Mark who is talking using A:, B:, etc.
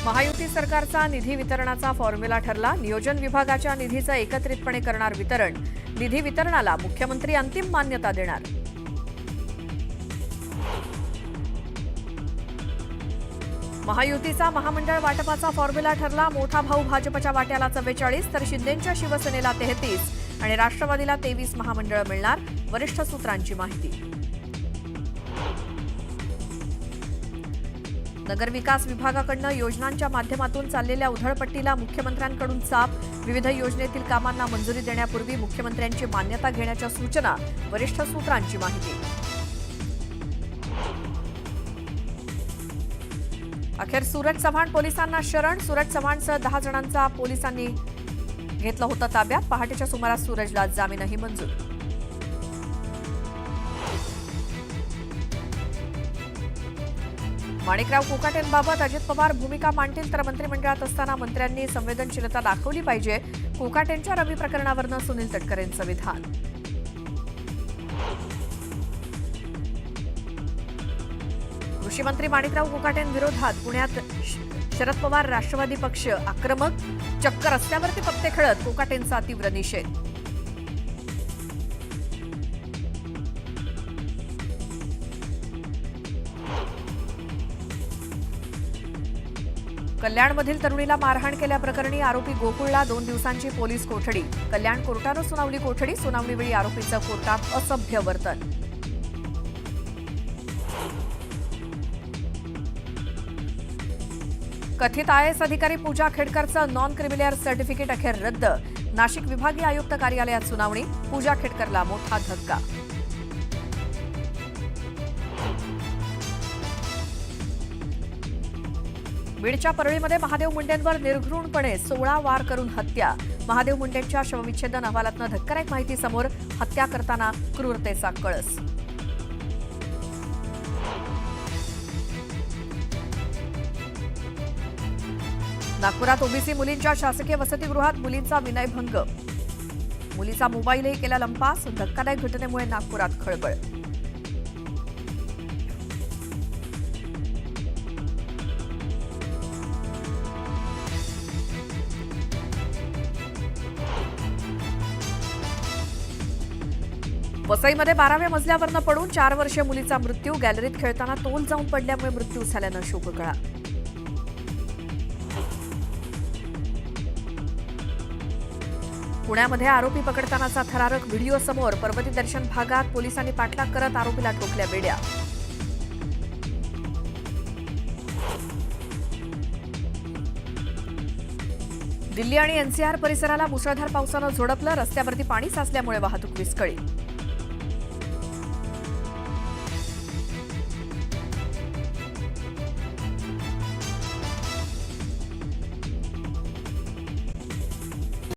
A: महायुती सरकारचा निधी वितरणाचा फॉर्म्युला ठरला। नियोजन विभागाच्या निधीचं एकत्रितपणे करणार वितरण। निधी वितरणाला मुख्यमंत्री अंतिम मान्यता देणार। महायुतीचा महामंडळ वाटपाचा फॉर्म्युला ठरला। मोठा भाऊ भाजपच्या वाट्याला 44 तर शिंदेंच्या शिवसेनेला 33 आणि राष्ट्रवादीला 23 महामंडळ मिळणार। वरिष्ठ सूत्रांची माहिती। नगरविकास विभागाकडून योजनांच्या माध्यमातून चाललेल्या उधळपट्टीला मुख्यमंत्र्यांकडून चाप। विविध योजनेतील कामांना मंजुरी देण्यापूर्वी मुख्यमंत्र्यांची मान्यता घेण्याच्या सूचना। वरिष्ठ सूत्रांची माहिती। अखेर सूरज चव्हाण पोलिसांना शरण। सूरज चव्हाणसह 10 जणांचा पोलिसांनी घेतलं होतं ताब्यात। पहाटेच्या सुमारास सूरजला जामीनही मंजूर। माणिकराव कोकाटेंबाबत अजित पवार भूमिका मांडतील तर मंत्रिमंडळात असताना मंत्र्यांनी संवेदनशीलता दाखवली पाहिजे। कोकाटेंच्या रवी प्रकरणावरून सुनील तटकरेंचं विधान। कृषी मंत्री माणिकराव कोकाटेंविरोधात पुण्यात शरद पवार राष्ट्रवादी पक्ष आक्रमक। चक्क रस्त्यावरती पत्ते खेळत कोकाटेंचा तीव्र निषेध। कल्याणमधील तरुणीला मारहाण केल्याप्रकरणी आरोपी गोकुळला 2 दिवसांची पोलीस कोठडी। कल्याण कोर्टानं सुनावली कोठडी। सुनावणीवेळी आरोपीचं कोर्टात असभ्य वर्तन। कथित आयएएस अधिकारी पूजा खेडकरचं नॉन क्रिमिलियर सर्टिफिकेट अखेर रद्द। नाशिक विभागीय आयुक्त कार्यालयात सुनावणी। पूजा खेडकरला मोठा धक्का। बीडच्या परळीमध्ये महादेव मुंडेंवर निर्घृणपणे 16 वार करून हत्या। महादेव मुंडेंच्या शवविच्छेदन अहवालातनं धक्कादायक माहिती समोर। हत्या करताना क्रूरतेचा कळस। नागपुरात ओबीसी मुलींच्या शासकीय वसतिगृहात मुलींचा विनयभंग। मुलीचा मोबाईलही केला लंपास। धक्कादायक घटनेमुळे नागपुरात खळबळ। वसईमध्ये 12व्या मजल्यावरनं पडून 4 वर्षीय मुलीचा मृत्यू। गॅलरीत खेळताना तोल जाऊन पडल्यामुळे मृत्यू झाल्यानं शोककळा। पुण्यामध्ये आरोपी पकडतानाचा थरारक व्हिडिओ समोर। पर्वती दर्शन भागात पोलिसांनी पाठलाग करत आरोपीला ठोकल्या बेड्या। दिल्ली आणि एनसीआर परिसराला मुसळधार पावसानं झोडपलं। रस्त्यावरती पाणी साचल्यामुळे वाहतूक विस्कळीत।